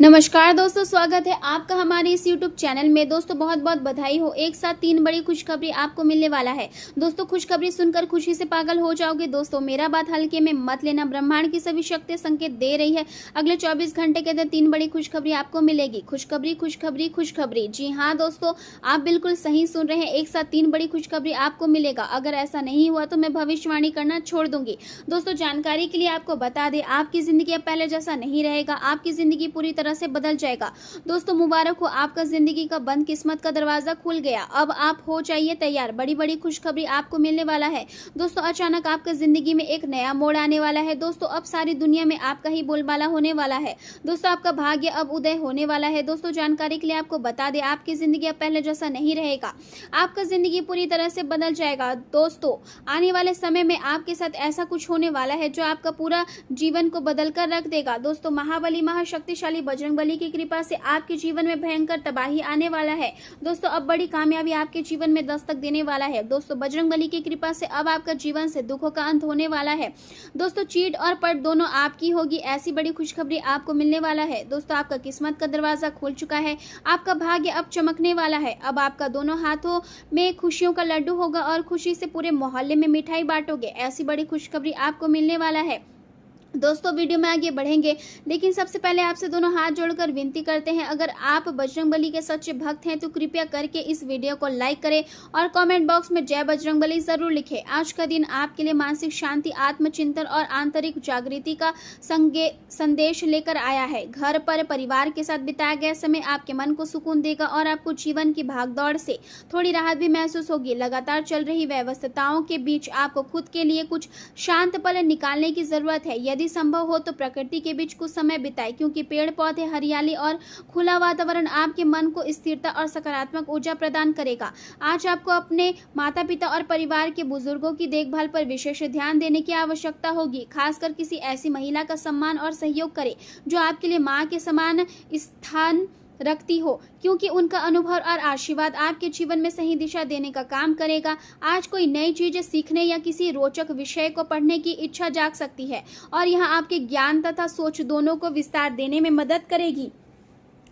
नमस्कार दोस्तों, स्वागत है आपका हमारे इस YouTube चैनल में। दोस्तों बहुत बहुत बधाई हो, एक साथ 3 बड़ी खुशखबरी आपको मिलने वाला है। दोस्तों खुशखबरी सुनकर खुशी से पागल हो जाओगे। दोस्तों मेरा बात हल्के में मत लेना, ब्रह्मांड की सभी शक्तियां संकेत दे रही है अगले 24 घंटे के अंदर 3 बड़ी खुशखबरी आपको मिलेगी। खुशखबरी खुशखबरी खुशखबरी, जी हाँ दोस्तों, आप बिल्कुल सही सुन रहे हैं, एक साथ 3 बड़ी खुशखबरी आपको मिलेगा। अगर ऐसा नहीं हुआ तो मैं भविष्यवाणी करना छोड़ दूंगी। दोस्तों जानकारी के लिए आपको बता दें, आपकी जिंदगी अब पहले जैसा नहीं रहेगा, आपकी जिंदगी पूरी तरह से बदल जाएगा। दोस्तों मुबारक हो, आपका जिंदगी का बंद किस्मत का दरवाजा खुल गया। अब आप हो जाइए तैयार, बड़ी बड़ी खुशखबरी आपको मिलने वाला है। दोस्तों अचानक आपका जिंदगी में एक नया मोड़ आने वाला है। दोस्तों अब सारी दुनिया में आपका ही बोलबाला होने वाला है। दोस्तों आपका भाग्य अब उदय होने वाला है। दोस्तों जानकारी के लिए आपको बता दें, आपकी जिंदगी अब पहले जैसा नहीं रहेगा, आपका जिंदगी पूरी तरह से बदल जाएगा। दोस्तों आने वाले समय में आपके साथ ऐसा कुछ होने वाला है जो आपका पूरा जीवन को बदल कर रख देगा। दोस्तों महाबली महाशक्तिशाली बजरंगबली की कृपा से आपके जीवन में भयंकर तबाही आने वाला है। दोस्तों अब बड़ी कामयाबी आपके जीवन में दस्तक देने वाला है। दोस्तों बजरंगबली की कृपा से अब आपका जीवन से दुखों का अंत होने वाला है। दोस्तों चीट और पट दोनों आपकी होगी, ऐसी बड़ी खुशखबरी आपको मिलने वाला है। दोस्तों आपका किस्मत का दरवाजा खुल चुका है, आपका भाग्य अब चमकने वाला है। अब आपका दोनों हाथों में खुशियों का लड्डू होगा और खुशी से पूरे मोहल्ले में मिठाई बांटोगे, ऐसी बड़ी खुशखबरी आपको मिलने वाला है। दोस्तों वीडियो में आगे बढ़ेंगे, लेकिन सबसे पहले आपसे दोनों हाथ जोड़कर विनती करते हैं, अगर आप बजरंगबली के सच्चे भक्त हैं तो कृपया करके इस वीडियो को लाइक करें और कमेंट बॉक्स में जय बजरंगबली जरूर लिखें। आज का दिन आपके लिए मानसिक शांति, आत्मचिंतन और आंतरिक जागृति का संदेश लेकर आया है। घर पर परिवार के साथ बिताया गया समय आपके मन को सुकून देगा और आपको जीवन की भागदौड़ से थोड़ी राहत भी महसूस होगी। लगातार चल रही व्यस्तताओं के बीच आपको खुद के लिए कुछ शांत पल निकालने की जरूरत है। यदि संभव हो तो प्रकृति के बीच कुछ समय बिताएं, क्योंकि पेड़ पौधे, हरियाली और खुला वातावरण आपके मन को स्थिरता और सकारात्मक ऊर्जा प्रदान करेगा। आज आपको अपने माता पिता और परिवार के बुजुर्गों की देखभाल पर विशेष ध्यान देने की आवश्यकता होगी। खासकर किसी ऐसी महिला का सम्मान और सहयोग करें जो आपके लिए मां के समान स्थान रखती हो, क्योंकि उनका अनुभव और आशीर्वाद आपके जीवन में सही दिशा देने का काम करेगा। आज कोई नई चीजें सीखने या किसी रोचक विषय को पढ़ने की इच्छा जाग सकती है और यह आपके ज्ञान तथा सोच दोनों को विस्तार देने में मदद करेगी।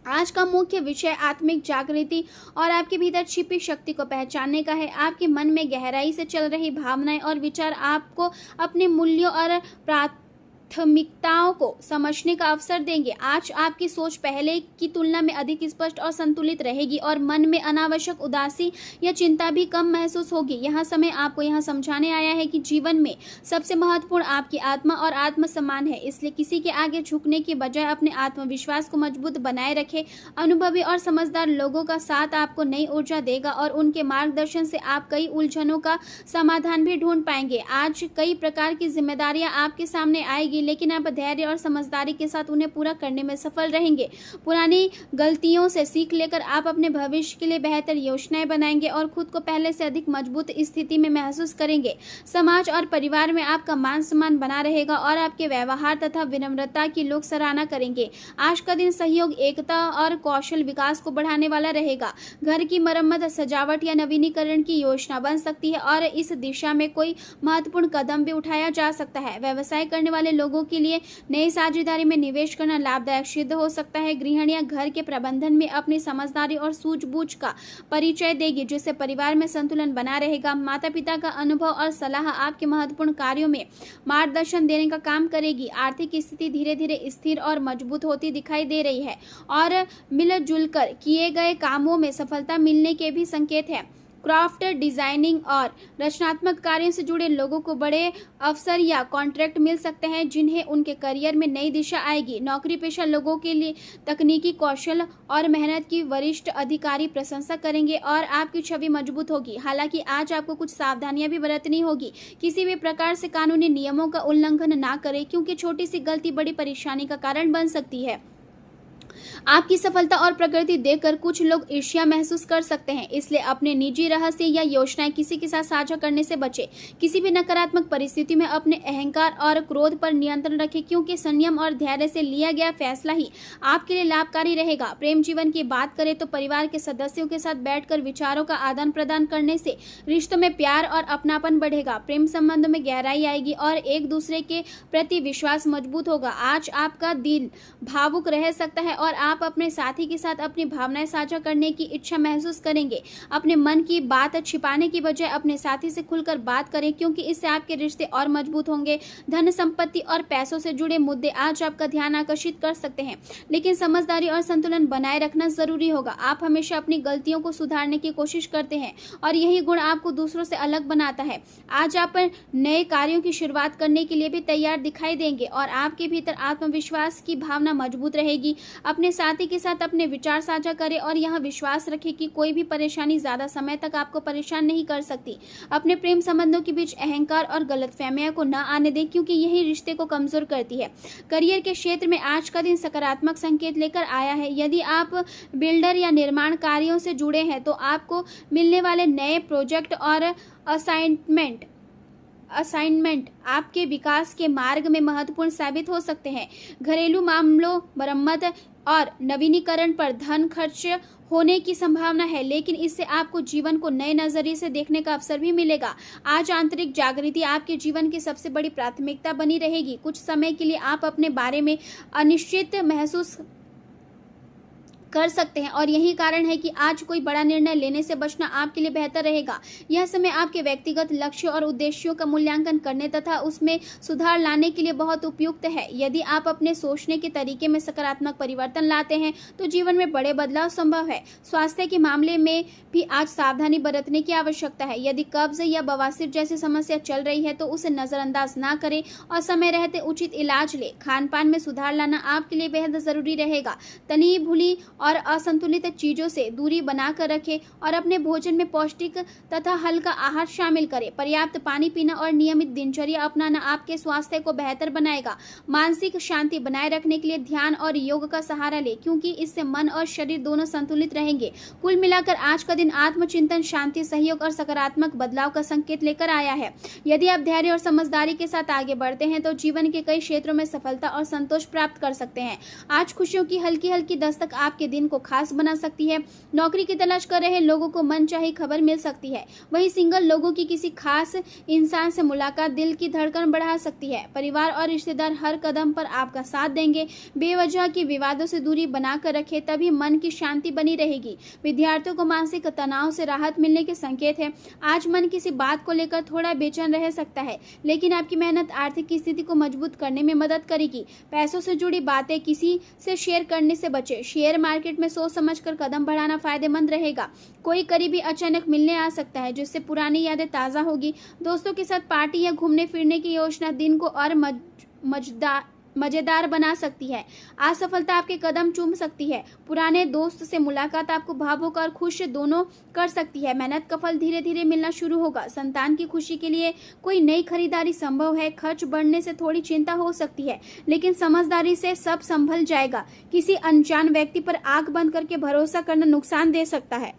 आज का मुख्य विषय आत्मिक जागृति और आपके भीतर छिपी शक्ति को पहचानने का है। आपके मन में गहराई से चल रही भावनाएं और विचार आपको अपने मूल्यों और प्राथमिकताओं को समझने का अवसर देंगे। आज आपकी सोच पहले की तुलना में अधिक स्पष्ट और संतुलित रहेगी और मन में अनावश्यक उदासी या चिंता भी कम महसूस होगी। यह समय आपको यह समझाने आया है कि जीवन में सबसे महत्वपूर्ण आपकी आत्मा और आत्मसम्मान है, इसलिए किसी के आगे झुकने की बजाय अपने आत्मविश्वास को मजबूत बनाए रखें। अनुभवी और समझदार लोगों का साथ आपको नई ऊर्जा देगा और उनके मार्गदर्शन से आप कई उलझनों का समाधान भी ढूंढ पाएंगे। आज कई प्रकार की जिम्मेदारियां आपके सामने आएगी, लेकिन आप धैर्य और समझदारी के साथ उन्हें पूरा करने में सफल रहेंगे। पुरानी गलतियों से सीख लेकर आप अपने भविष्य के लिए बेहतर योजनाएं बनाएंगे और खुद को पहले से अधिक मजबूत स्थिति में महसूस करेंगे। समाज और परिवार में आपका मान सम्मान बना रहेगा और आपके व्यवहार तथा विनम्रता की लोग सराहना करेंगे। आज का दिन सहयोग, एकता और कौशल विकास को बढ़ाने वाला रहेगा। घर की मरम्मत, सजावट या नवीनीकरण की योजना बन सकती है और इस दिशा में कोई महत्वपूर्ण कदम भी उठाया जा सकता है। व्यवसाय करने वाले लोगों के लिए नई साझेदारी में निवेश करना लाभदायक सिद्ध हो सकता है। गृहिणियां घर के प्रबंधन में अपनी समझदारी और सूझबूझ का परिचय देगी, जिससे परिवार में संतुलन बना रहेगा। माता पिता का अनुभव और सलाह आपके महत्वपूर्ण कार्यों में मार्गदर्शन देने का काम करेगी। आर्थिक स्थिति धीरे धीरे स्थिर और मजबूत होती दिखाई दे रही है और मिलजुल कर किए गए कामों में सफलता मिलने के भी संकेत है। क्राफ्ट, डिजाइनिंग और रचनात्मक कार्यों से जुड़े लोगों को बड़े अवसर या कॉन्ट्रैक्ट मिल सकते हैं, जिन्हें उनके करियर में नई दिशा आएगी। नौकरी पेशा लोगों के लिए तकनीकी कौशल और मेहनत की वरिष्ठ अधिकारी प्रशंसा करेंगे और आपकी छवि मजबूत होगी। हालांकि आज आपको कुछ सावधानियां भी बरतनी होगी। किसी भी प्रकार से कानूनी नियमों का उल्लंघन ना करें, क्योंकि छोटी सी गलती बड़ी परेशानी का कारण बन सकती है। आपकी सफलता और प्रगति देखकर कुछ लोग ईर्ष्या महसूस कर सकते हैं, इसलिए अपने निजी रहस्य या योजनाएं किसी के साथ साझा करने से बचें। किसी भी नकारात्मक परिस्थिति में अपने अहंकार और क्रोध पर नियंत्रण रखें, क्योंकि संयम और धैर्य से लिया गया फैसला ही आपके लिए लाभकारी रहेगा। प्रेम जीवन की बात करें तो परिवार के सदस्यों के साथ बैठकर विचारों का आदान प्रदान करने से रिश्तों में प्यार और अपनापन बढ़ेगा। प्रेम संबंधों में गहराई आएगी और एक दूसरे के प्रति विश्वास मजबूत होगा। आज आपका दिल भावुक रह सकता है और आप अपने साथी के साथ अपनी भावनाएं साझा करने की इच्छा महसूस करेंगे। अपने मन की बात छिपाने की बजाय अपने साथी से खुलकर बात करें, क्योंकि इससे आपके रिश्ते और मजबूत होंगे। धन संपत्ति और पैसों से जुड़े मुद्दे आज आपका ध्यान आकर्षित कर सकते हैं, लेकिन समझदारी और संतुलन बनाए रखना जरूरी होगा। आप हमेशा अपनी गलतियों को सुधारने की कोशिश करते हैं और यही गुण आपको दूसरों से अलग बनाता है। आज आप नए कार्यों की शुरुआत करने के लिए भी तैयार दिखाई देंगे और आपके भीतर आत्मविश्वास की भावना मजबूत रहेगी। अपने साथी के साथ अपने विचार साझा करें और यह विश्वास रखें कि कोई भी परेशानी ज्यादा समय तक आपको परेशान नहीं कर सकती। अपने प्रेम संबंधों के बीच अहंकार और गलतफहमियां को न आने दें, क्योंकि यही रिश्ते को कमजोर करती है। करियर के क्षेत्र में आज का दिन सकारात्मक संकेत लेकर आया है। यदि आप बिल्डर या निर्माण कार्यों से जुड़े हैं तो आपको मिलने वाले नए प्रोजेक्ट और असाइनमेंट आपके विकास के मार्ग में महत्वपूर्ण साबित हो सकते हैं। घरेलू मामलों, मरम्मत और नवीनीकरण पर धन खर्च होने की संभावना है, लेकिन इससे आपको जीवन को नए नजरिए से देखने का अवसर भी मिलेगा। आज आंतरिक जागृति आपके जीवन की सबसे बड़ी प्राथमिकता बनी रहेगी। कुछ समय के लिए आप अपने बारे में अनिश्चित महसूस कर सकते हैं और यही कारण है कि आज कोई बड़ा निर्णय लेने से बचना आपके लिए बेहतर रहेगा। यह समय आपके व्यक्तिगत लक्ष्यों और उद्देश्यों का मूल्यांकन करने तथा उसमें सुधार लाने के लिए बहुत उपयुक्त है। यदि आप अपने सोचने के तरीके में सकारात्मक परिवर्तन लाते हैं तो जीवन में बड़े बदलाव संभव है। स्वास्थ्य के मामले में भी आज सावधानी बरतने की आवश्यकता है। यदि कब्ज या बवासीर जैसी समस्या चल रही है तो उसे नजरअंदाज ना करें और समय रहते उचित इलाज लें। खान पान में सुधार लाना आपके लिए बेहद जरूरी रहेगा। तली भुनी और असंतुलित चीजों से दूरी बनाकर रखें और अपने भोजन में पौष्टिक तथा हल्का आहार शामिल करें। पर्याप्त पानी पीना और नियमित दिनचर्या अपनाना आपके स्वास्थ्य को बेहतर बनाएगा। मानसिक शांति बनाए रखने के लिए ध्यान और योग का सहारा लें, क्योंकि इससे मन और शरीर दोनों संतुलित रहेंगे। कुल मिलाकर आज का दिन आत्मचिंतन, शांति, सहयोग और सकारात्मक बदलाव का संकेत लेकर आया है। यदि आप धैर्य और समझदारी के साथ आगे बढ़ते हैं तो जीवन के कई क्षेत्रों में सफलता और संतोष प्राप्त कर सकते हैं। आज खुशियों की हल्की हल्की दस्तक आपके दिन को खास बना सकती है। नौकरी की तलाश कर रहे लोगों को मनचाही खबर मिल सकती है। वहीं सिंगल लोगों की किसी खास इंसान से मुलाकात दिल की धड़कन बढ़ा सकती है। परिवार और रिश्तेदार हर कदम पर आपका साथ देंगे। बेवजह के विवादों से दूरी बनाकर रखें, तभी मन की शांति बनी रहेगी। विद्यार्थियों को मानसिक तनाव से राहत मिलने के संकेत है। आज मन किसी बात को लेकर थोड़ा बेचैन रह सकता है, लेकिन आपकी मेहनत आर्थिक स्थिति को मजबूत करने में मदद करेगी। पैसों से जुड़ी बातें किसी से शेयर करने से बचें। शेयर मार्केट में सोच समझकर कदम बढ़ाना फायदेमंद रहेगा। कोई करीबी अचानक मिलने आ सकता है, जिससे पुरानी यादें ताजा होगी। दोस्तों के साथ पार्टी या घूमने फिरने की योजना दिन को और मजेदार बना सकती है। असफलता आपके कदम चूम सकती है। पुराने दोस्त से मुलाकात आपको भावुक और खुश दोनों कर सकती है। मेहनत का फल धीरे धीरे मिलना शुरू होगा। संतान की खुशी के लिए कोई नई खरीदारी संभव है। खर्च बढ़ने से थोड़ी चिंता हो सकती है, लेकिन समझदारी से सब संभल जाएगा। किसी अनजान व्यक्ति पर आंख बंद करके भरोसा करना नुकसान दे सकता है।